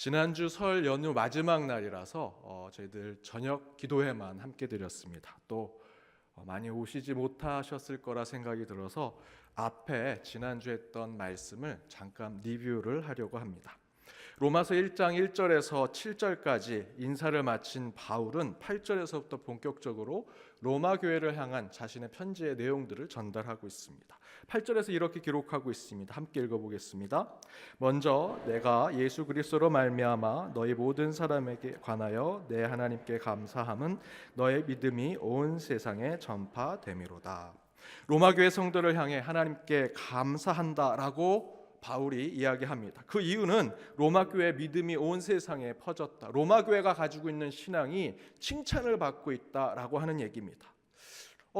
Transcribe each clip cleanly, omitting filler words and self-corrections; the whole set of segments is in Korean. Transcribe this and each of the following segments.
지난주 설 연휴 마지막 날이라서 저희들 저녁 기도회만 함께 드렸습니다. 또 많이 오시지 못하셨을 거라 생각이 들어서 앞에 지난주 했던 말씀을 잠깐 리뷰를 하려고 합니다. 로마서 1장 1절에서 7절까지 인사를 마친 바울은 8절에서부터 본격적으로 로마 교회를 향한 자신의 편지의 내용들을 전달하고 있습니다. 8절에서 이렇게 기록하고 있습니다. 함께 읽어보겠습니다. 먼저 내가 예수 그리스도로 말미암아 너희 모든 사람에게 관하여 내 하나님께 감사함은 너의 믿음이 온 세상에 전파됨이로다. 로마 교회 성도를 향해 하나님께 감사한다라고 바울이 이야기합니다. 그 이유는 로마 교회의 믿음이 온 세상에 퍼졌다. 로마 교회가 가지고 있는 신앙이 칭찬을 받고 있다라고 하는 얘기입니다.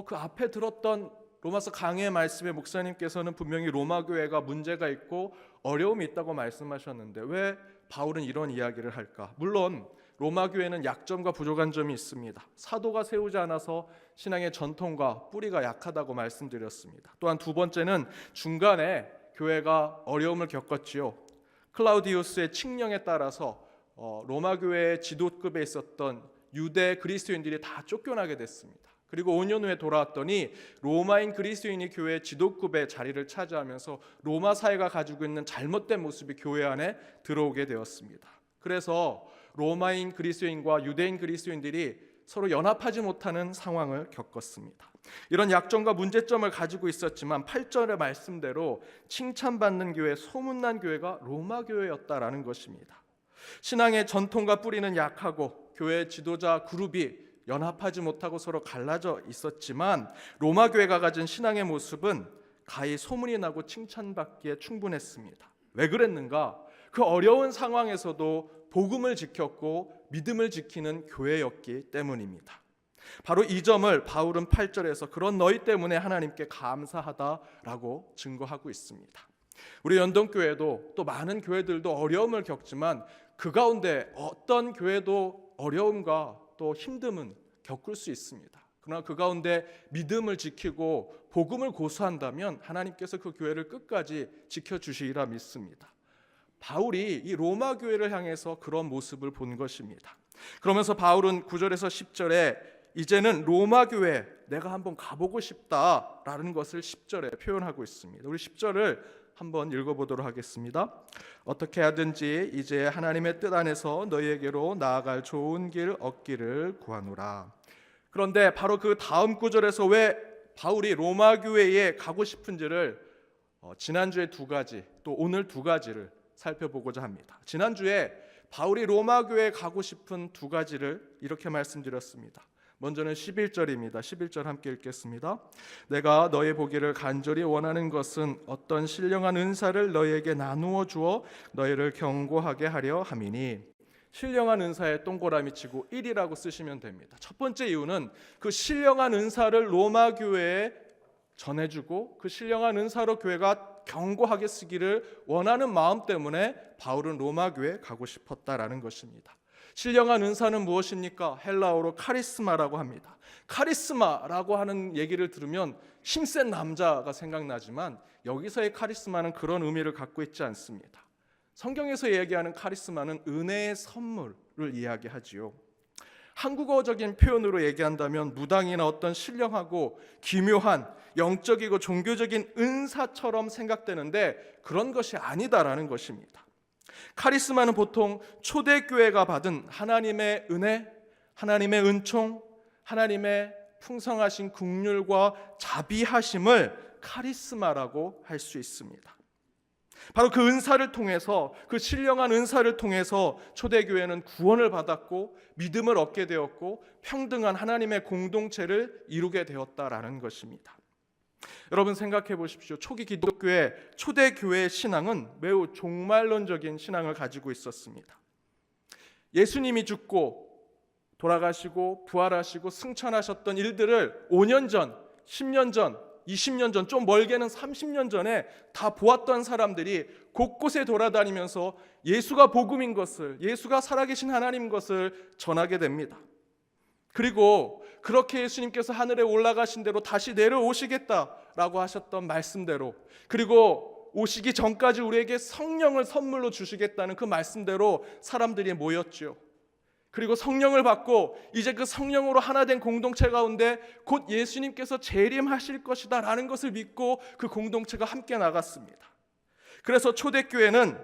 그 앞에 들었던 로마서 강해 말씀의 목사님께서는 분명히 로마 교회가 문제가 있고 어려움이 있다고 말씀하셨는데 왜 바울은 이런 이야기를 할까? 물론 로마 교회는 약점과 부족한 점이 있습니다. 사도가 세우지 않아서 신앙의 전통과 뿌리가 약하다고 말씀드렸습니다. 또한 두 번째는 중간에 교회가 어려움을 겪었지요. 클라우디우스의 칙령에 따라서 로마 교회의 지도급에 있었던 유대 그리스도인들이 다 쫓겨나게 됐습니다. 그리고 5년 후에 돌아왔더니 로마인 그리스도인이 교회 지도급의 자리를 차지하면서 로마 사회가 가지고 있는 잘못된 모습이 교회 안에 들어오게 되었습니다. 그래서 로마인 그리스도인과 유대인 그리스도인들이 서로 연합하지 못하는 상황을 겪었습니다. 이런 약점과 문제점을 가지고 있었지만 8절의 말씀대로 칭찬받는 교회, 소문난 교회가 로마 교회였다라는 것입니다. 신앙의 전통과 뿌리는 약하고 교회 지도자 그룹이 연합하지 못하고 서로 갈라져 있었지만 로마 교회가 가진 신앙의 모습은 가히 소문이 나고 칭찬받기에 충분했습니다. 왜 그랬는가? 그 어려운 상황에서도 복음을 지켰고 믿음을 지키는 교회였기 때문입니다. 바로 이 점을 바울은 8절에서 그런 너희 때문에 하나님께 감사하다라고 증거하고 있습니다. 우리 연동교회도 또 많은 교회들도 어려움을 겪지만 그 가운데 어떤 교회도 어려움과 또 힘듦은 겪을 수 있습니다. 그러나 그 가운데 믿음을 지키고 복음을 고수한다면 하나님께서 그 교회를 끝까지 지켜주시리라 믿습니다. 바울이 이 로마 교회를 향해서 그런 모습을 본 것입니다. 그러면서 바울은 9절에서 10절에 이제는 로마 교회 내가 한번 가보고 싶다라는 것을 10절에 표현하고 있습니다. 우리 10절을 한번 읽어보도록 하겠습니다. 어떻게 하든지 이제 하나님의 뜻 안에서 너희에게로 나아갈 좋은 길 얻기를 구하노라. 그런데 바로 그 다음 구절에서 왜 바울이 로마 교회에 가고 싶은지를 지난주에 두 가지 또 오늘 두 가지를 살펴보고자 합니다. 지난주에 바울이 로마 교회에 가고 싶은 두 가지를 이렇게 말씀드렸습니다. 먼저는 11절입니다. 11절 함께 읽겠습니다. 내가 너희 보기를 간절히 원하는 것은 어떤 신령한 은사를 너희에게 나누어 주어 너희를 경고하게 하려 함이니. 신령한 은사에 동그라미 치고 1이라고 쓰시면 됩니다. 첫 번째 이유는 그 신령한 은사를 로마 교회에 전해주고 그 신령한 은사로 교회가 경고하게 쓰기를 원하는 마음 때문에 바울은 로마 교회에 가고 싶었다라는 것입니다. 신령한 은사는 무엇입니까? 헬라어로 카리스마라고 합니다. 카리스마라고 하는 얘기를 들으면 힘센 남자가 생각나지만 여기서의 카리스마는 그런 의미를 갖고 있지 않습니다. 성경에서 얘기하는 카리스마는 은혜의 선물을 이야기하지요. 한국어적인 표현으로 얘기한다면 무당이나 어떤 신령하고 기묘한 영적이고 종교적인 은사처럼 생각되는데 그런 것이 아니다라는 것입니다. 카리스마는 보통 초대교회가 받은 하나님의 은혜, 하나님의 은총, 하나님의 풍성하신 긍휼과 자비하심을 카리스마라고 할 수 있습니다. 바로 그 은사를 통해서 그 신령한 은사를 통해서 초대교회는 구원을 받았고 믿음을 얻게 되었고 평등한 하나님의 공동체를 이루게 되었다라는 것입니다. 여러분 생각해 보십시오. 초기 기독교의 초대교회의 신앙은 매우 종말론적인 신앙을 가지고 있었습니다. 예수님이 죽고 돌아가시고 부활하시고 승천하셨던 일들을 5년 전, 10년 전, 20년 전, 좀 멀게는 30년 전에 다 보았던 사람들이 곳곳에 돌아다니면서 예수가 복음인 것을, 예수가 살아계신 하나님 것을 전하게 됩니다. 그리고 그렇게 예수님께서 하늘에 올라가신 대로 다시 내려오시겠다라고 하셨던 말씀대로, 그리고 오시기 전까지 우리에게 성령을 선물로 주시겠다는 그 말씀대로 사람들이 모였죠. 그리고 성령을 받고 이제 그 성령으로 하나 된 공동체 가운데 곧 예수님께서 재림하실 것이다 라는 것을 믿고 그 공동체가 함께 나갔습니다. 그래서 초대교회는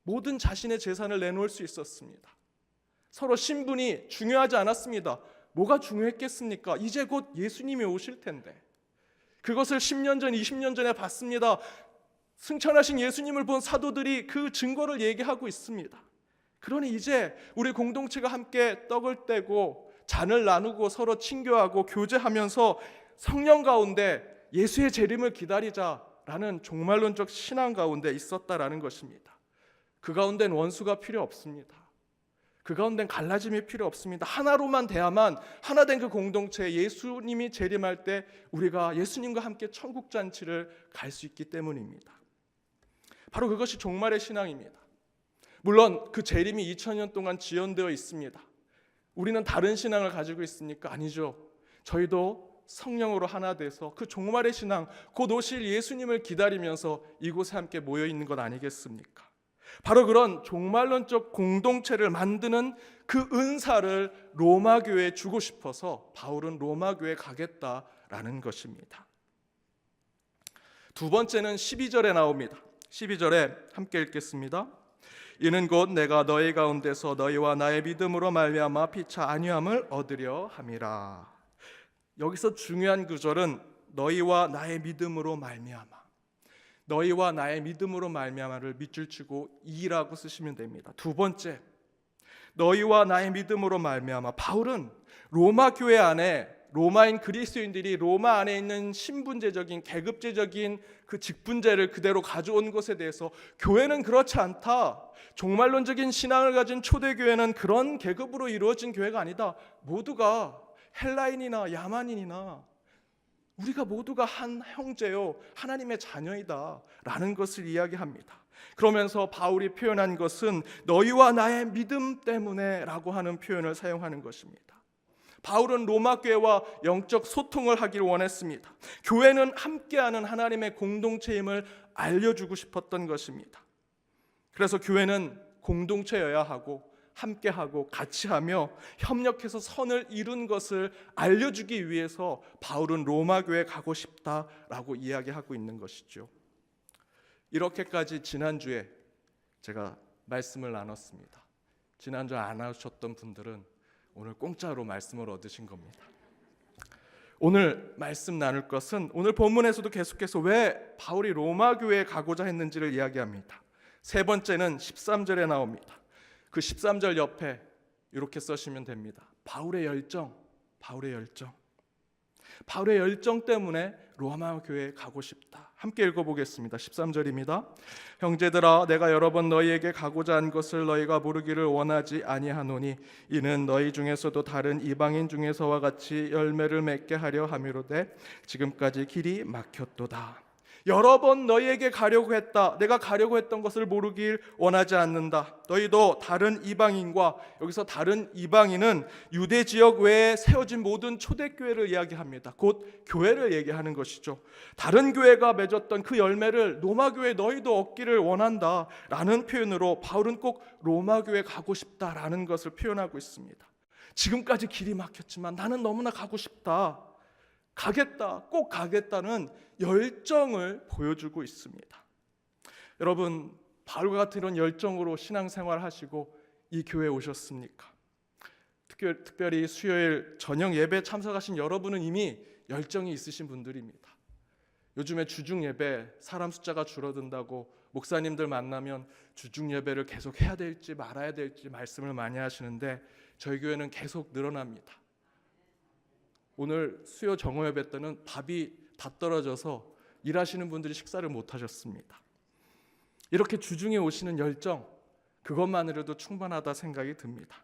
모든 자신의 재산을 내놓을 수 있었습니다. 서로 신분이 중요하지 않았습니다. 뭐가 중요했겠습니까? 이제 곧 예수님이 오실 텐데. 그것을 10년 전, 20년 전에 봤습니다. 승천하신 예수님을 본 사도들이 그 증거를 얘기하고 있습니다. 그러니 이제 우리 공동체가 함께 떡을 떼고 잔을 나누고 서로 친교하고 교제하면서 성령 가운데 예수의 재림을 기다리자라는 종말론적 신앙 가운데 있었다라는 것입니다. 그 가운데는 원수가 필요 없습니다. 그 가운데는 갈라짐이 필요 없습니다. 하나로만 돼야만 하나 된 그 공동체 예수님이 재림할 때 우리가 예수님과 함께 천국 잔치를 갈 수 있기 때문입니다. 바로 그것이 종말의 신앙입니다. 물론 그 재림이 2000년 동안 지연되어 있습니다. 우리는 다른 신앙을 가지고 있습니까? 아니죠. 저희도 성령으로 하나 돼서 그 종말의 신앙, 곧 오실 예수님을 기다리면서 이곳에 함께 모여 있는 것 아니겠습니까? 바로 그런 종말론적 공동체를 만드는 그 은사를 로마 교회에 주고 싶어서 바울은 로마 교회에 가겠다라는 것입니다. 두 번째는 12절에 나옵니다. 12절에 함께 읽겠습니다. 이는 곧 내가 너희 가운데서 너희와 나의 믿음으로 말미암아 피차 안위함을 얻으려 함이라. 여기서 중요한 구절은 너희와 나의 믿음으로 말미암아. 너희와 나의 믿음으로 말미암아를 밑줄 치고 이라고 쓰시면 됩니다. 두 번째, 너희와 나의 믿음으로 말미암아. 바울은 로마 교회 안에 로마인 그리스도인들이 로마 안에 있는 신분제적인 계급제적인 그 직분제를 그대로 가져온 것에 대해서 교회는 그렇지 않다. 종말론적인 신앙을 가진 초대교회는 그런 계급으로 이루어진 교회가 아니다. 모두가 헬라인이나 야만인이나 우리가 모두가 한 형제요 하나님의 자녀이다 라는 것을 이야기합니다. 그러면서 바울이 표현한 것은 너희와 나의 믿음 때문에 라고 하는 표현을 사용하는 것입니다. 바울은 로마 교회와 영적 소통을 하기를 원했습니다. 교회는 함께하는 하나님의 공동체임을 알려주고 싶었던 것입니다. 그래서 교회는 공동체여야 하고 함께하고 같이하며 협력해서 선을 이룬 것을 알려주기 위해서 바울은 로마 교회에 가고 싶다라고 이야기하고 있는 것이죠. 이렇게까지 지난주에 제가 말씀을 나눴습니다. 지난주에 안 하셨던 분들은 오늘 공짜로 말씀을 얻으신 겁니다. 오늘 말씀 나눌 것은 오늘 본문에서도 계속해서 왜 바울이 로마 교회에 가고자 했는지를 이야기합니다. 세 번째는 13절에 나옵니다. 그 13절 옆에 이렇게 써시면 됩니다. 바울의 열정, 바울의 열정. 바울의 열정 때문에 로마 교회에 가고 싶다. 함께 읽어보겠습니다. 13절입니다. 형제들아 내가 여러 번 너희에게 가고자 한 것을 너희가 모르기를 원하지 아니하노니 이는 너희 중에서도 다른 이방인 중에서와 같이 열매를 맺게 하려 함이로되 지금까지 길이 막혔도다. 여러 번 너희에게 가려고 했다. 내가 가려고 했던 것을 모르길 원하지 않는다. 너희도 다른 이방인과, 여기서 다른 이방인은 유대 지역 외에 세워진 모든 초대교회를 이야기합니다. 곧 교회를 얘기하는 것이죠. 다른 교회가 맺었던 그 열매를 로마 교회 너희도 얻기를 원한다 라는 표현으로 바울은 꼭 로마 교회 가고 싶다라는 것을 표현하고 있습니다. 지금까지 길이 막혔지만 나는 너무나 가고 싶다. 가겠다, 꼭 가겠다는 열정을 보여주고 있습니다. 여러분, 바울과 같은 이런 열정으로 신앙생활 하시고 이 교회에 오셨습니까? 특별히 수요일 저녁 예배 참석하신 여러분은 이미 열정이 있으신 분들입니다. 요즘에 주중 예배 사람 숫자가 줄어든다고 목사님들 만나면 주중 예배를 계속 해야 될지 말아야 될지 말씀을 많이 하시는데 저희 교회는 계속 늘어납니다. 오늘 수요 정오 예배 때는 밥이 다 떨어져서 일하시는 분들이 식사를 못 하셨습니다. 이렇게 주중에 오시는 열정, 그것만으로도 충분하다 생각이 듭니다.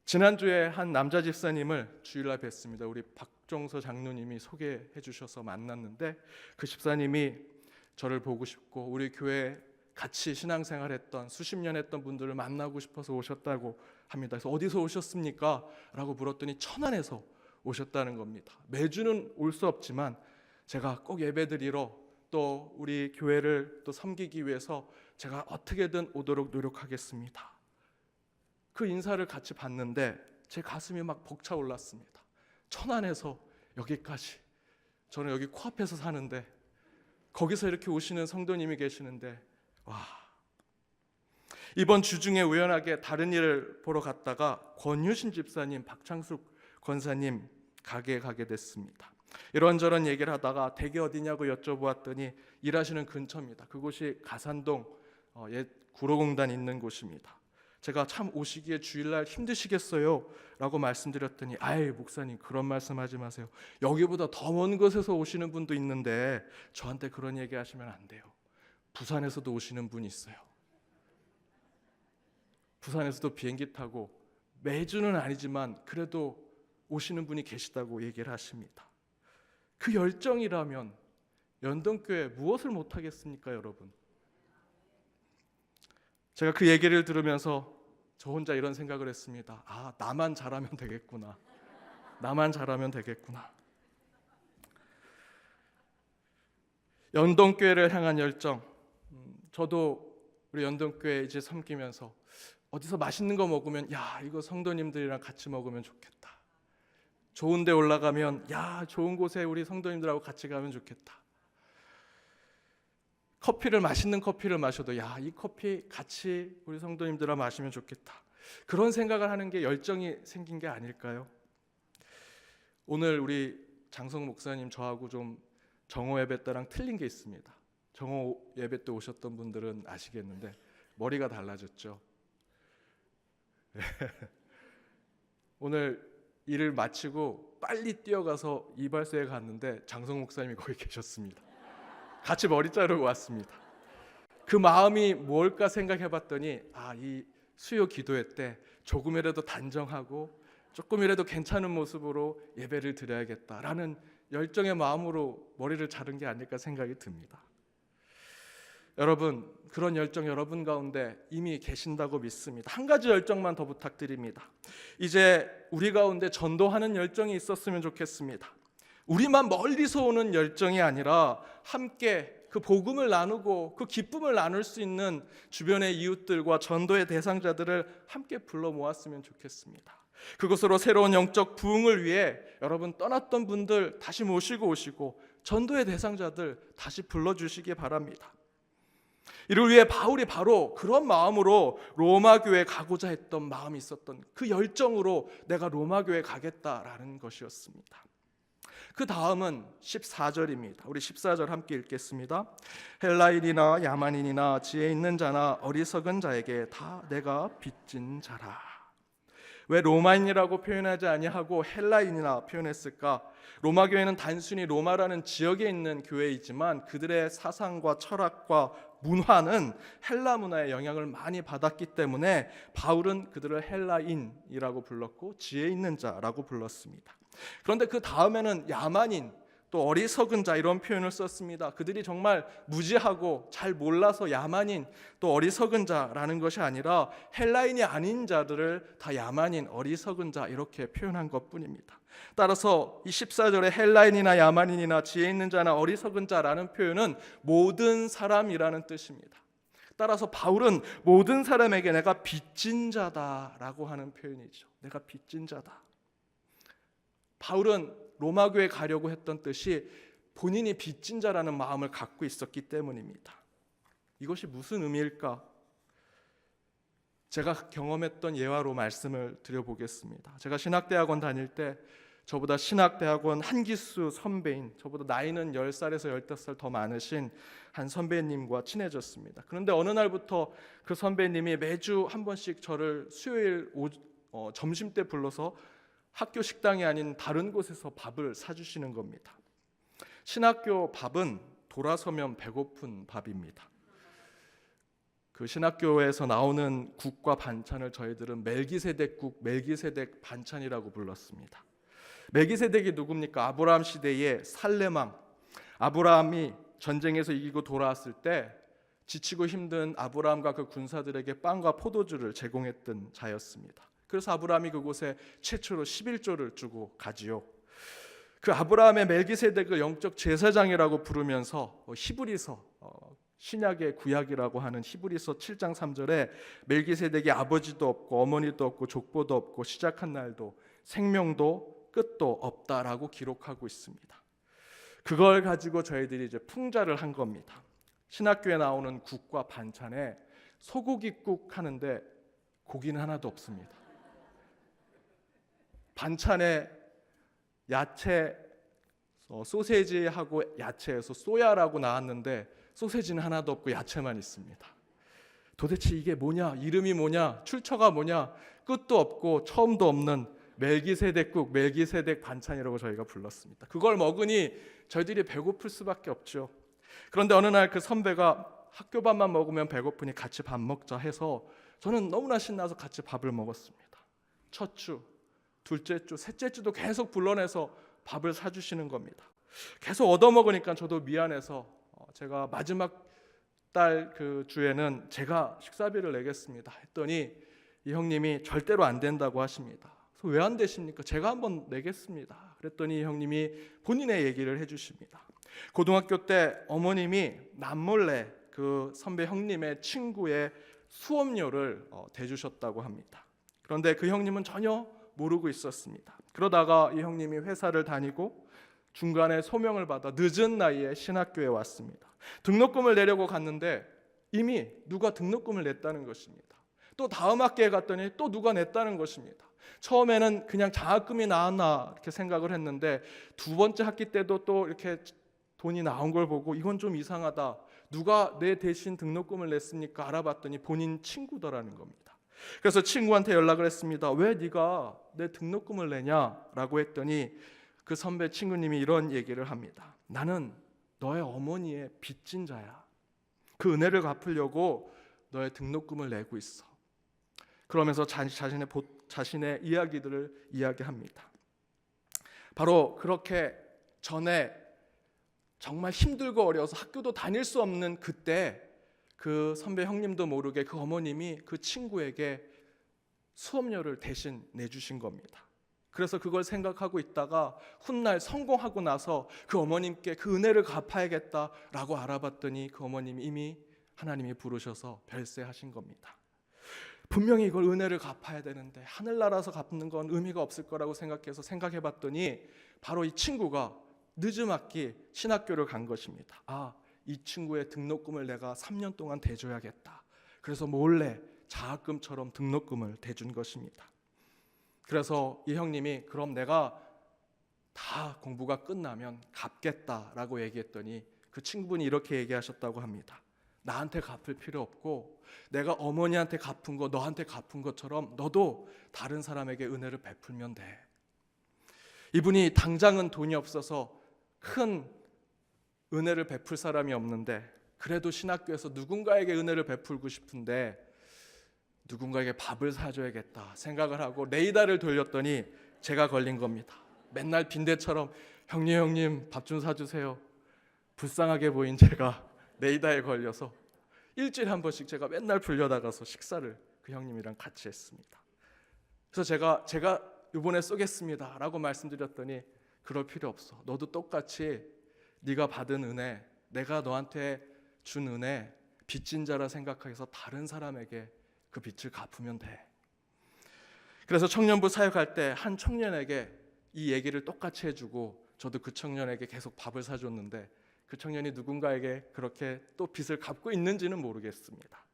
지난주에 한 남자 집사님을 주일날 뵀습니다. 우리 박종서 장로님이 소개해 주셔서 만났는데 그 집사님이 저를 보고 싶고 우리 교회에 같이 신앙생활했던 수십 년 했던 분들을 만나고 싶어서 오셨다고 합니다. 그래서 어디서 오셨습니까? 라고 물었더니 천안에서 오셨다는 겁니다. 매주는 올 수 없지만 제가 꼭 예배드리러 또 우리 교회를 또 섬기기 위해서 제가 어떻게든 오도록 노력하겠습니다. 그 인사를 같이 받는데 제 가슴이 막 벅차올랐습니다. 천안에서 여기까지, 저는 여기 코앞에서 사는데 거기서 이렇게 오시는 성도님이 계시는데, 와. 이번 주중에 우연하게 다른 일을 보러 갔다가 권유신 집사님, 박창숙 권사님 가게에 가게 됐습니다. 이런저런 얘기를 하다가 댁이 어디냐고 여쭤보았더니 일하시는 근처입니다. 그곳이 가산동 옛 구로공단 있는 곳입니다. 제가 참 오시기에 주일날 힘드시겠어요? 라고 말씀드렸더니, 아이 목사님 그런 말씀하지 마세요. 여기보다 더 먼 곳에서 오시는 분도 있는데 저한테 그런 얘기 하시면 안 돼요. 부산에서도 오시는 분이 있어요. 부산에서도 비행기 타고 매주는 아니지만 그래도 오시는 분이 계시다고 얘기를 하십니다. 그 열정이라면 연동교회 무엇을 못하겠습니까, 여러분? 제가 그 얘기를 들으면서 저 혼자 이런 생각을 했습니다. 아, 나만 잘하면 되겠구나. 나만 잘하면 되겠구나. 연동교회를 향한 열정. 저도 우리 연동교회 이제 섬기면서 어디서 맛있는 거 먹으면, 야, 이거 성도님들이랑 같이 먹으면 좋겠다. 좋은 데 올라가면, 야, 좋은 곳에 우리 성도님들하고 같이 가면 좋겠다. 커피를, 맛있는 커피를 마셔도, 야, 이 커피 같이 우리 성도님들하고 마시면 좋겠다. 그런 생각을 하는 게 열정이 생긴 게 아닐까요? 오늘 우리 장성 목사님 저하고 좀 정오 예배 때랑 틀린 게 있습니다. 정오 예배 때 오셨던 분들은 아시겠는데 머리가 달라졌죠. 오늘 일을 마치고 빨리 뛰어가서 이발소에 갔는데 장성 목사님이 거기 계셨습니다. 같이 머리 자르고 왔습니다. 그 마음이 뭘까 생각해봤더니, 이 수요 기도회 때 조금이라도 단정하고 조금이라도 괜찮은 모습으로 예배를 드려야겠다라는 열정의 마음으로 머리를 자른 게 아닐까 생각이 듭니다. 여러분, 그런 열정 여러분 가운데 이미 계신다고 믿습니다. 한 가지 열정만 더 부탁드립니다. 이제 우리 가운데 전도하는 열정이 있었으면 좋겠습니다. 우리만 멀리서 오는 열정이 아니라 함께 그 복음을 나누고 그 기쁨을 나눌 수 있는 주변의 이웃들과 전도의 대상자들을 함께 불러 모았으면 좋겠습니다. 그것으로 새로운 영적 부흥을 위해 여러분 떠났던 분들 다시 모시고 오시고 전도의 대상자들 다시 불러주시기 바랍니다. 이를 위해 바울이 바로 그런 마음으로 로마 교회에 가고자 했던 마음이 있었던, 그 열정으로 내가 로마 교회에 가겠다라는 것이었습니다. 그 다음은 14절입니다. 우리 14절 함께 읽겠습니다. 헬라인이나 야만인이나 지혜 있는 자나 어리석은 자에게 다 내가 빚진 자라. 왜 로마인이라고 표현하지 아니하고 헬라인이나 표현했을까? 로마 교회는 단순히 로마라는 지역에 있는 교회이지만 그들의 사상과 철학과 문화는 헬라 문화의 영향을 많이 받았기 때문에 바울은 그들을 헬라인이라고 불렀고 지혜 있는 자라고 불렀습니다. 그런데 그 다음에는 야만인, 또 어리석은 자 이런 표현을 썼습니다. 그들이 정말 무지하고 잘 몰라서 야만인, 또 어리석은 자라는 것이 아니라 헬라인이 아닌 자들을 다 야만인, 어리석은 자 이렇게 표현한 것뿐입니다. 따라서 이 14절에 헬라인이나 야만인이나 지혜 있는 자나 어리석은 자라는 표현은 모든 사람이라는 뜻입니다. 따라서 바울은 모든 사람에게 내가 빚진 자다라고 하는 표현이죠. 내가 빚진 자다. 바울은 로마 교회에 가려고 했던 뜻이 본인이 빚진 자라는 마음을 갖고 있었기 때문입니다. 이것이 무슨 의미일까? 제가 경험했던 예화로 말씀을 드려보겠습니다. 제가 신학대학원 다닐 때 저보다 신학대학원 한 기수 선배인, 저보다 나이는 10살에서 15살 더 많으신 한 선배님과 친해졌습니다. 그런데 어느 날부터 그 선배님이 매주 한 번씩 저를 수요일 점심 때 불러서 학교 식당이 아닌 다른 곳에서 밥을 사주시는 겁니다. 신학교 밥은 돌아서면 배고픈 밥입니다. 그 신학교에서 나오는 국과 반찬을 저희들은 멜기세덱국, 멜기세덱 반찬이라고 불렀습니다. 멜기세덱이 누굽니까? 아브라함 시대의 살레망. 아브라함이 전쟁에서 이기고 돌아왔을 때 지치고 힘든 아브라함과 그 군사들에게 빵과 포도주를 제공했던 자였습니다. 그래서 아브라함이 그곳에 최초로 11조를 주고 가지요. 그 아브라함의 멜기세덱을 영적 제사장이라고 부르면서 히브리서 신약의 구약이라고 하는 히브리서 7장 3절에 멜기세덱이 아버지도 없고 어머니도 없고 족보도 없고 시작한 날도 생명도 끝도 없다라고 기록하고 있습니다. 그걸 가지고 저희들이 이제 풍자를 한 겁니다. 신학교에 나오는 국과 반찬에 소고기국 하는데 고기는 하나도 없습니다. 반찬에 야채, 소세지하고 야채에서 소야라고 나왔는데 소세지는 하나도 없고 야채만 있습니다. 도대체 이게 뭐냐? 이름이 뭐냐? 출처가 뭐냐? 끝도 없고 처음도 없는 멜기세덱국, 멜기세덱 반찬이라고 저희가 불렀습니다. 그걸 먹으니 저희들이 배고플 수밖에 없죠. 그런데 어느 날 그 선배가 학교 밥만 먹으면 배고프니 같이 밥 먹자 해서 저는 너무나 신나서 같이 밥을 먹었습니다. 첫 주, 둘째 주, 셋째 주도 계속 불러내서 밥을 사주시는 겁니다. 계속 얻어먹으니까 저도 미안해서 제가 마지막 달 그 주에는 제가 식사비를 내겠습니다 했더니 이 형님이 절대로 안 된다고 하십니다. 왜 안 되십니까? 제가 한번 내겠습니다. 그랬더니 이 형님이 본인의 얘기를 해주십니다. 고등학교 때 어머님이 남몰래 그 선배 형님의 친구의 수업료를 대주셨다고 합니다. 그런데 그 형님은 전혀 모르고 있었습니다. 그러다가 이 형님이 회사를 다니고 중간에 소명을 받아 늦은 나이에 신학교에 왔습니다. 등록금을 내려고 갔는데 이미 누가 등록금을 냈다는 것입니다. 또 다음 학기에 갔더니 또 누가 냈다는 것입니다. 처음에는 그냥 장학금이 나왔나 이렇게 생각을 했는데 두 번째 학기 때도 또 이렇게 돈이 나온 걸 보고 이건 좀 이상하다. 누가 내 대신 등록금을 냈습니까? 알아봤더니 본인 친구더라는 겁니다. 그래서 친구한테 연락을 했습니다. 왜 네가 내 등록금을 내냐라고 했더니 그 선배 친구님이 이런 얘기를 합니다. 나는 너의 어머니의 빚진 자야. 그 은혜를 갚으려고 너의 등록금을 내고 있어. 그러면서 자신의 이야기들을 이야기합니다. 바로 그렇게 전에 정말 힘들고 어려워서 학교도 다닐 수 없는 그때 그 선배 형님도 모르게 그 어머님이 그 친구에게 수업료를 대신 내주신 겁니다. 그래서 그걸 생각하고 있다가 훗날 성공하고 나서 그 어머님께 그 은혜를 갚아야겠다라고 알아봤더니 그 어머님이 이미 하나님이 부르셔서 별세하신 겁니다. 분명히 이걸 은혜를 갚아야 되는데 하늘나라서 갚는 건 의미가 없을 거라고 생각해서 생각해봤더니 바로 이 친구가 늦음학기 신학교를 간 것입니다. 이 친구의 등록금을 내가 3년 동안 대줘야겠다. 그래서 몰래 장학금처럼 등록금을 대준 것입니다. 그래서 이 형님이 그럼 내가 다 공부가 끝나면 갚겠다라고 얘기했더니 그 친구분이 이렇게 얘기하셨다고 합니다. 나한테 갚을 필요 없고 내가 어머니한테 갚은 거 너한테 갚은 것처럼 너도 다른 사람에게 은혜를 베풀면 돼. 이분이 당장은 돈이 없어서 큰 은혜를 베풀 사람이 없는데 그래도 신학교에서 누군가에게 은혜를 베풀고 싶은데 누군가에게 밥을 사줘야겠다 생각을 하고 레이더를 돌렸더니 제가 걸린 겁니다. 맨날 빈대처럼 형님 밥 좀 사주세요. 불쌍하게 보인 제가 레이더에 걸려서 일주일에 한 번씩 제가 맨날 불려나가서 식사를 그 형님이랑 같이 했습니다. 그래서 제가 이번에 쏘겠습니다 라고 말씀드렸더니 그럴 필요 없어. 너도 똑같이 네가 받은 은혜, 내가 너한테 준 은혜 빚진 자라 생각해서 다른 사람에게 그 빚을 갚으면 돼. 그래서 청년부 사역할 때 한 청년에게 이 얘기를 똑같이 해주고 저도 그 청년에게 계속 밥을 사줬는데 그 청년이 누군가에게 그렇게 또 빚을 갚고 있는지는 모르겠습니다.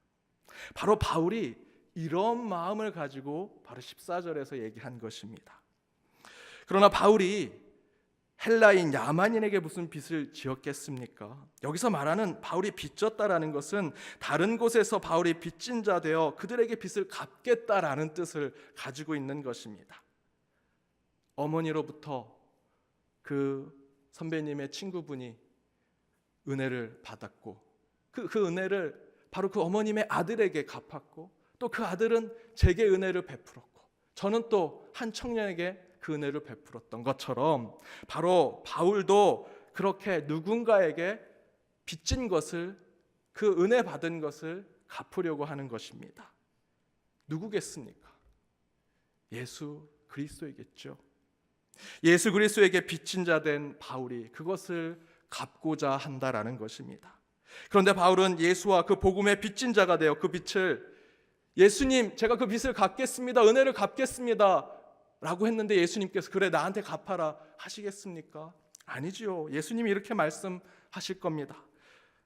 바로 바울이 이런 마음을 가지고 바로 14절에서 얘기한 것입니다. 그러나 바울이 헬라인 야만인에게 무슨 빚을 지었겠습니까? 여기서 말하는 바울이 빚졌다라는 것은 다른 곳에서 바울이 빚진 자 되어 그들에게 빚을 갚겠다라는 뜻을 가지고 있는 것입니다. 어머니로부터 그 선배님의 친구분이 은혜를 받았고 그 은혜를 바로 그 어머님의 아들에게 갚았고 또 그 아들은 제게 은혜를 베풀었고 저는 또 한 청년에게 그 은혜를 베풀었던 것처럼 바로 바울도 그렇게 누군가에게 빚진 것을 그 은혜 받은 것을 갚으려고 하는 것입니다. 누구겠습니까? 예수 그리스도이겠죠. 예수 그리스도에게 빚진 자 된 바울이 그것을 갚고자 한다라는 것입니다. 그런데 바울은 예수와 그 복음의 빚진 자가 되어 그 빚을 예수님, 제가 그 빚을 갚겠습니다. 은혜를 갚겠습니다. 라고 했는데 예수님께서 그래 나한테 갚아라 하시겠습니까? 아니지요. 예수님이 이렇게 말씀하실 겁니다.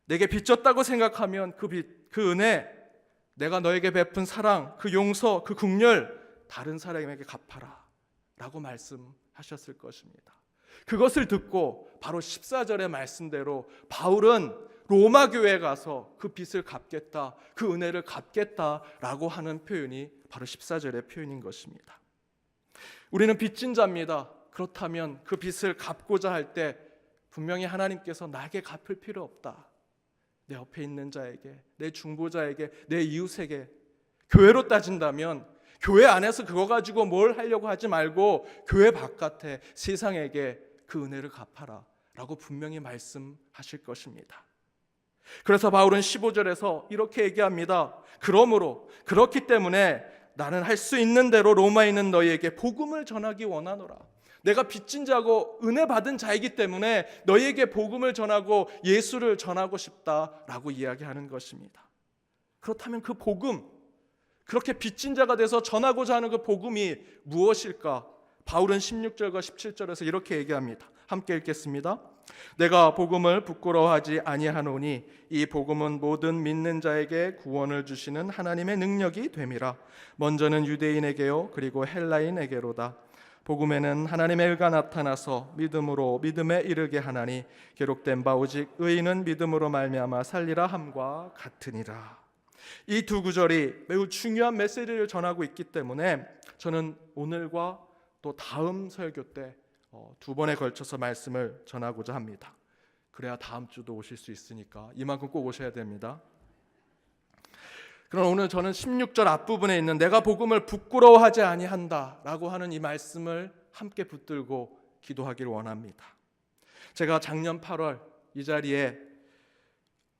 내게 빚졌다고 생각하면 그 빚, 그 은혜, 내가 너에게 베푼 사랑, 그 용서, 그 긍휼 다른 사람에게 갚아라 라고 말씀하셨을 것입니다. 그것을 듣고 바로 14절의 말씀대로 바울은 로마 교회에 가서 그 빚을 갚겠다, 그 은혜를 갚겠다라고 하는 표현이 바로 14절의 표현인 것입니다. 우리는 빚진 자입니다. 그렇다면 그 빚을 갚고자 할 때 분명히 하나님께서 나에게 갚을 필요 없다. 내 옆에 있는 자에게, 내 중보자에게, 내 이웃에게, 교회로 따진다면 교회 안에서 그거 가지고 뭘 하려고 하지 말고 교회 바깥에 세상에게 그 은혜를 갚아라 라고 분명히 말씀하실 것입니다. 그래서 바울은 15절에서 이렇게 얘기합니다. 그러므로 그렇기 때문에 나는 할 수 있는 대로 로마에 있는 너희에게 복음을 전하기 원하노라. 내가 빚진 자고 은혜 받은 자이기 때문에 너희에게 복음을 전하고 예수를 전하고 싶다라고 이야기하는 것입니다. 그렇다면 그 복음, 그렇게 빚진 자가 돼서 전하고자 하는 그 복음이 무엇일까? 바울은 16절과 17절에서 이렇게 얘기합니다. 함께 읽겠습니다. 내가 복음을 부끄러워하지 아니하노니 이 복음은 모든 믿는 자에게 구원을 주시는 하나님의 능력이 됨이라. 먼저는 유대인에게요 그리고 헬라인에게로다. 복음에는 하나님의 의가 나타나서 믿음으로 믿음에 이르게 하나니 기록된 바 오직 의인은 믿음으로 말미암아 살리라 함과 같으니라. 이 두 구절이 매우 중요한 메시지를 전하고 있기 때문에 저는 오늘과 또 다음 설교 때 두 번에 걸쳐서 말씀을 전하고자 합니다. 그래야 다음 주도 오실 수 있으니까 이만큼 꼭 오셔야 됩니다. 그럼 오늘 저는 16절 앞부분에 있는 내가 복음을 부끄러워하지 아니한다 라고 하는 이 말씀을 함께 붙들고 기도하기를 원합니다. 제가 작년 8월 이 자리에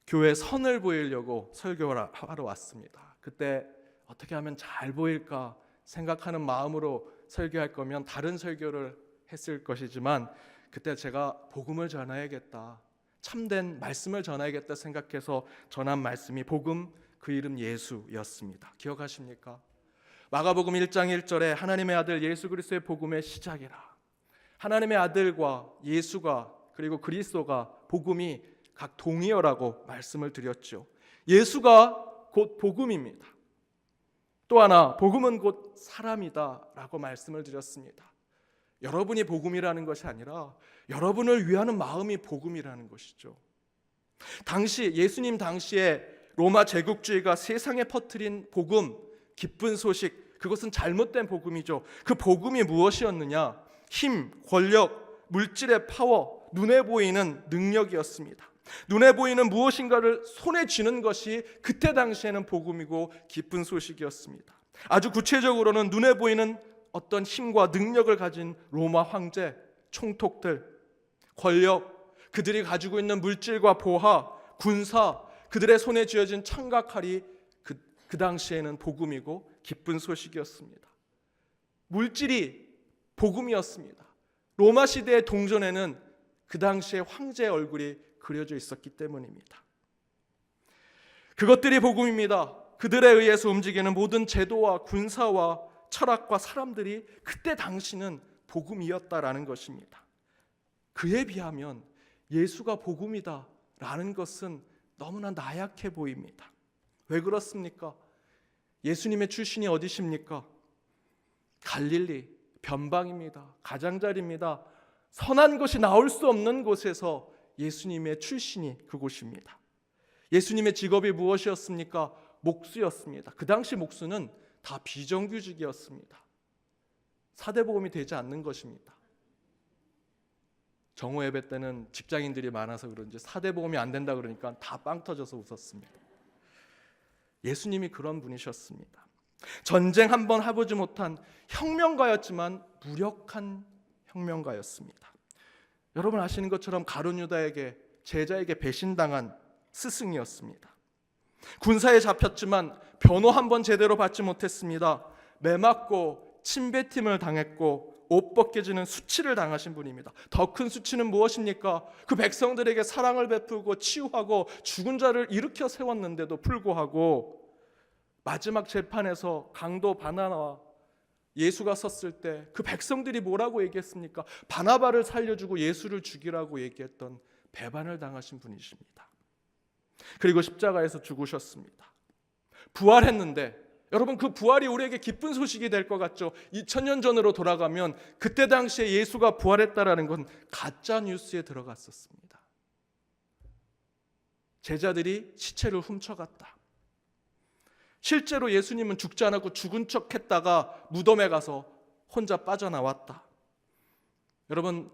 교회 선을 보이려고 설교를 하러 왔습니다. 그때 어떻게 하면 잘 보일까 생각하는 마음으로 설교할 거면 다른 설교를 했을 것이지만 그때 제가 복음을 전해야겠다, 참된 말씀을 전해야겠다 생각해서 전한 말씀이 복음, 그 이름 예수였습니다. 기억하십니까? 마가복음 1장 1절에 하나님의 아들 예수 그리스도의 복음의 시작이라. 하나님의 아들과 예수가 그리고 그리스도가 복음이 각 동의어라고 말씀을 드렸죠. 예수가 곧 복음입니다. 또 하나 복음은 곧 사람이다 라고 말씀을 드렸습니다. 여러분이 복음이라는 것이 아니라 여러분을 위하는 마음이 복음이라는 것이죠. 당시 예수님 당시에 로마 제국주의가 세상에 퍼뜨린 복음, 기쁜 소식, 그것은 잘못된 복음이죠. 그 복음이 무엇이었느냐? 힘, 권력, 물질의 파워, 눈에 보이는 능력이었습니다. 눈에 보이는 무엇인가를 손에 쥐는 것이 그때 당시에는 복음이고 기쁜 소식이었습니다. 아주 구체적으로는 눈에 보이는 어떤 힘과 능력을 가진 로마 황제, 총독들, 권력, 그들이 가지고 있는 물질과 보화, 군사, 그들의 손에 쥐어진 창과 칼이 그 당시에는 복음이고 기쁜 소식이었습니다. 물질이 복음이었습니다. 로마 시대의 동전에는 그 당시에 황제의 얼굴이 그려져 있었기 때문입니다. 그것들이 복음입니다. 그들에 의해서 움직이는 모든 제도와 군사와 철학과 사람들이 그때 당시는 복음이었다라는 것입니다. 그에 비하면 예수가 복음이다라는 것은 너무나 나약해 보입니다. 왜 그렇습니까? 예수님의 출신이 어디십니까? 갈릴리, 변방입니다. 가장자리입니다. 선한 것이 나올 수 없는 곳에서 예수님의 출신이 그곳입니다. 예수님의 직업이 무엇이었습니까? 목수였습니다. 그 당시 목수는 다 비정규직이었습니다. 사대보험이 되지 않는 것입니다. 정오 예배 때는 직장인들이 많아서 그런지 사대보험이 안 된다 그러니까 다 빵 터져서 웃었습니다. 예수님이 그런 분이셨습니다. 전쟁 한번 해보지 못한 혁명가였지만 무력한 혁명가였습니다. 여러분 아시는 것처럼 가룟 유다에게 제자에게 배신당한 스승이었습니다. 군사에 잡혔지만 변호 한번 제대로 받지 못했습니다. 매맞고 침뱉임을 당했고 옷 벗겨지는 수치를 당하신 분입니다. 더 큰 수치는 무엇입니까? 그 백성들에게 사랑을 베푸고 치유하고 죽은 자를 일으켜 세웠는데도 불구하고 마지막 재판에서 강도 바나바와 예수가 섰을 때 그 백성들이 뭐라고 얘기했습니까? 바나바를 살려주고 예수를 죽이라고 얘기했던 배반을 당하신 분이십니다. 그리고 십자가에서 죽으셨습니다. 부활했는데 여러분, 그 부활이 우리에게 기쁜 소식이 될 것 같죠? 2000년 전으로 돌아가면 그때 당시에 예수가 부활했다라는 건 가짜 뉴스에 들어갔었습니다. 제자들이 시체를 훔쳐갔다. 실제로 예수님은 죽지 않았고 죽은 척 했다가 무덤에 가서 혼자 빠져나왔다. 여러분,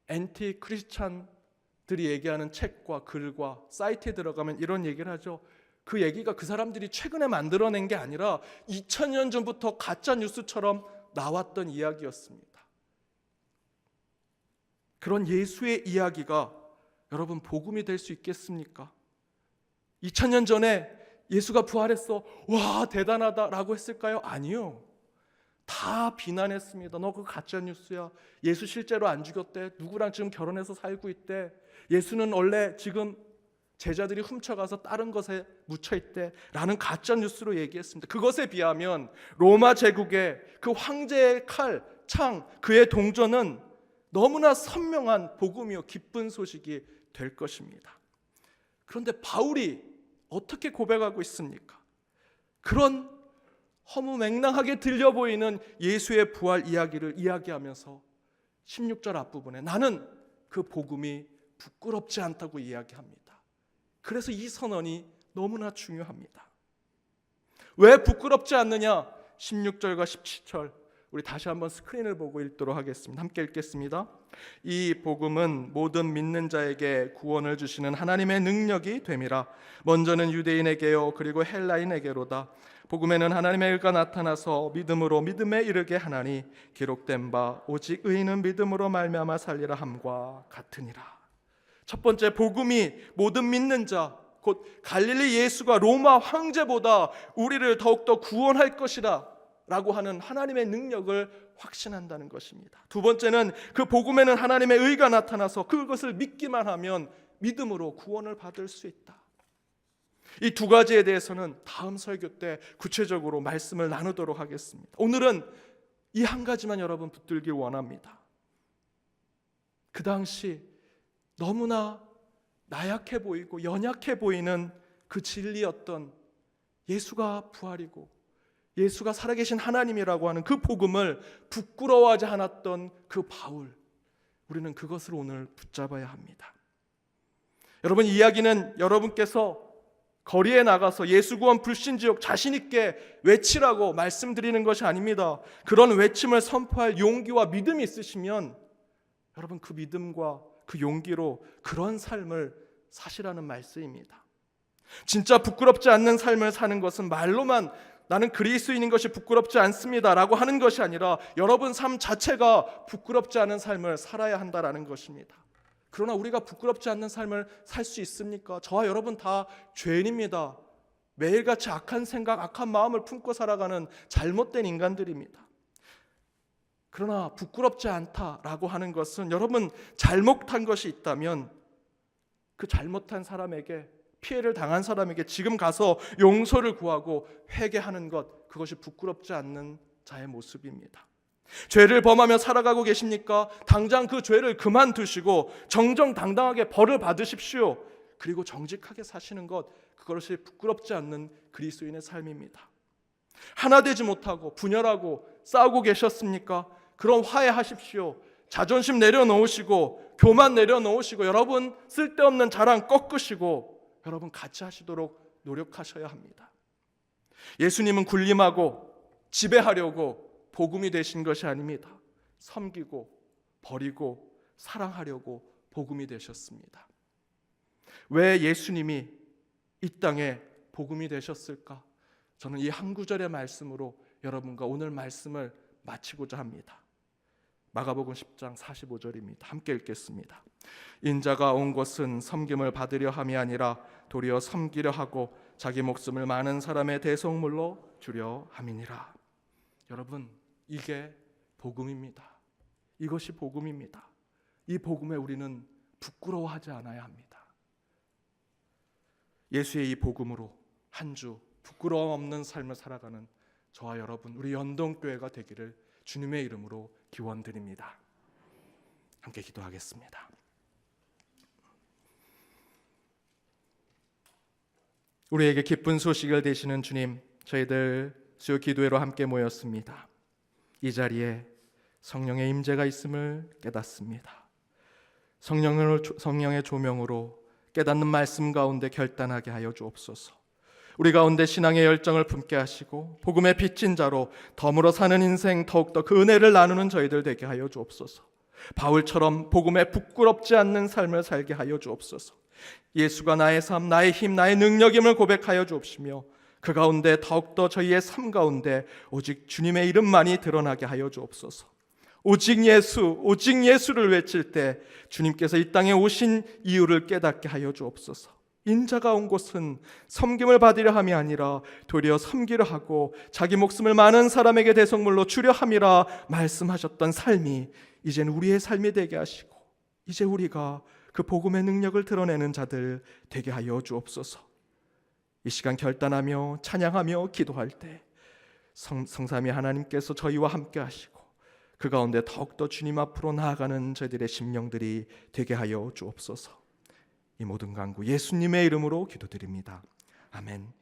엔티 크리스찬들이 얘기하는 책과 글과 사이트에 들어가면 이런 얘기를 하죠. 그 얘기가 그 사람들이 최근에 만들어낸 게 아니라 2000년 전부터 가짜 뉴스처럼 나왔던 이야기였습니다. 그런 예수의 이야기가 여러분 복음이 될 수 있겠습니까? 2000년 전에 예수가 부활했어, 와 대단하다라고 했을까요? 아니요. 다 비난했습니다. 너 그거 가짜 뉴스야. 예수 실제로 안 죽였대. 누구랑 지금 결혼해서 살고 있대. 예수는 원래 지금 제자들이 훔쳐가서 다른 것에 묻혀있대 라는 가짜 뉴스로 얘기했습니다. 그것에 비하면 로마 제국의 그 황제의 칼, 창, 그의 동전은 너무나 선명한 복음이요 기쁜 소식이 될 것입니다. 그런데 바울이 어떻게 고백하고 있습니까? 그런 허무맹랑하게 들려 보이는 예수의 부활 이야기를 이야기하면서 16절 앞부분에 나는 그 복음이 부끄럽지 않다고 이야기합니다. 그래서 이 선언이 너무나 중요합니다. 왜 부끄럽지 않느냐? 16절과 17절 우리 다시 한번 스크린을 보고 읽도록 하겠습니다. 함께 읽겠습니다. 이 복음은 모든 믿는 자에게 구원을 주시는 하나님의 능력이 됨이라. 먼저는 유대인에게요 그리고 헬라인에게로다. 복음에는 하나님의 의가 나타나서 믿음으로 믿음에 이르게 하나니 기록된 바 오직 의인은 믿음으로 말미암아 살리라 함과 같으니라. 첫 번째, 복음이 모든 믿는 자, 곧 갈릴리 예수가 로마 황제보다 우리를 더욱더 구원할 것이라 라고 하는 하나님의 능력을 확신한다는 것입니다. 두 번째는 그 복음에는 하나님의 의가 나타나서 그것을 믿기만 하면 믿음으로 구원을 받을 수 있다. 이 두 가지에 대해서는 다음 설교 때 구체적으로 말씀을 나누도록 하겠습니다. 오늘은 이 한 가지만 여러분 붙들길 원합니다. 그 당시 너무나 나약해 보이고 연약해 보이는 그 진리였던 예수가 부활이고 예수가 살아계신 하나님이라고 하는 그 복음을 부끄러워하지 않았던 그 바울, 우리는 그것을 오늘 붙잡아야 합니다. 여러분, 이 이야기는 여러분께서 거리에 나가서 예수 구원 불신지옥 자신 있게 외치라고 말씀드리는 것이 아닙니다. 그런 외침을 선포할 용기와 믿음이 있으시면 여러분 그 믿음과 그 용기로 그런 삶을 사시라는 말씀입니다. 진짜 부끄럽지 않는 삶을 사는 것은 말로만 나는 그리스도인인 것이 부끄럽지 않습니다 라고 하는 것이 아니라 여러분 삶 자체가 부끄럽지 않은 삶을 살아야 한다라는 것입니다. 그러나 우리가 부끄럽지 않는 삶을 살 수 있습니까? 저와 여러분 다 죄인입니다. 매일같이 악한 생각, 악한 마음을 품고 살아가는 잘못된 인간들입니다. 그러나 부끄럽지 않다라고 하는 것은 여러분 잘못한 것이 있다면 그 잘못한 사람에게, 피해를 당한 사람에게 지금 가서 용서를 구하고 회개하는 것, 그것이 부끄럽지 않는 자의 모습입니다. 죄를 범하며 살아가고 계십니까? 당장 그 죄를 그만두시고 정정당당하게 벌을 받으십시오. 그리고 정직하게 사시는 것, 그것이 부끄럽지 않는 그리스도인의 삶입니다. 하나 되지 못하고 분열하고 싸우고 계셨습니까? 그럼 화해하십시오. 자존심 내려놓으시고 교만 내려놓으시고 여러분 쓸데없는 자랑 꺾으시고 여러분 같이 하시도록 노력하셔야 합니다. 예수님은 군림하고 지배하려고 복음이 되신 것이 아닙니다. 섬기고 버리고 사랑하려고 복음이 되셨습니다. 왜 예수님이 이 땅에 복음이 되셨을까? 저는 이 한 구절의 말씀으로 여러분과 오늘 말씀을 마치고자 합니다. 마가복음 10장 45절입니다. 함께 읽겠습니다. 인자가 온 것은 섬김을 받으려 함이 아니라 도리어 섬기려 하고 자기 목숨을 많은 사람의 대속물로 주려 함이니라. 여러분, 이게 복음입니다. 이것이 복음입니다. 이 복음에 우리는 부끄러워하지 않아야 합니다. 예수의 이 복음으로 한 주 부끄러움 없는 삶을 살아가는 저와 여러분, 우리 연동교회가 되기를 주님의 이름으로 기원드립니다. 함께 기도하겠습니다. 우리에게 기쁜 소식을 되시는 주님, 저희들 수요 기도회로 함께 모였습니다. 이 자리에 성령의 임재가 있음을 깨닫습니다. 성령의 조명으로 깨닫는 말씀 가운데 결단하게 하여 주옵소서. 우리 가운데 신앙의 열정을 품게 하시고 복음의 빚진 자로 덤으로 사는 인생, 더욱더 그 은혜를 나누는 저희들 되게 하여 주옵소서. 바울처럼 복음에 부끄럽지 않는 삶을 살게 하여 주옵소서. 예수가 나의 삶, 나의 힘, 나의 능력임을 고백하여 주옵시며 그 가운데 더욱더 저희의 삶 가운데 오직 주님의 이름만이 드러나게 하여 주옵소서. 오직 예수, 오직 예수를 외칠 때 주님께서 이 땅에 오신 이유를 깨닫게 하여 주옵소서. 인자가 온 곳은 섬김을 받으려 함이 아니라 도리어 섬기려 하고 자기 목숨을 많은 사람에게 대속물로 주려 함이라 말씀하셨던 삶이 이제는 우리의 삶이 되게 하시고 이제 우리가 그 복음의 능력을 드러내는 자들 되게 하여 주옵소서. 이 시간 결단하며 찬양하며 기도할 때 성삼위 하나님께서 저희와 함께 하시고 그 가운데 더욱더 주님 앞으로 나아가는 저희들의 심령들이 되게 하여 주옵소서. 이 모든 간구 예수님의 이름으로 기도드립니다. 아멘.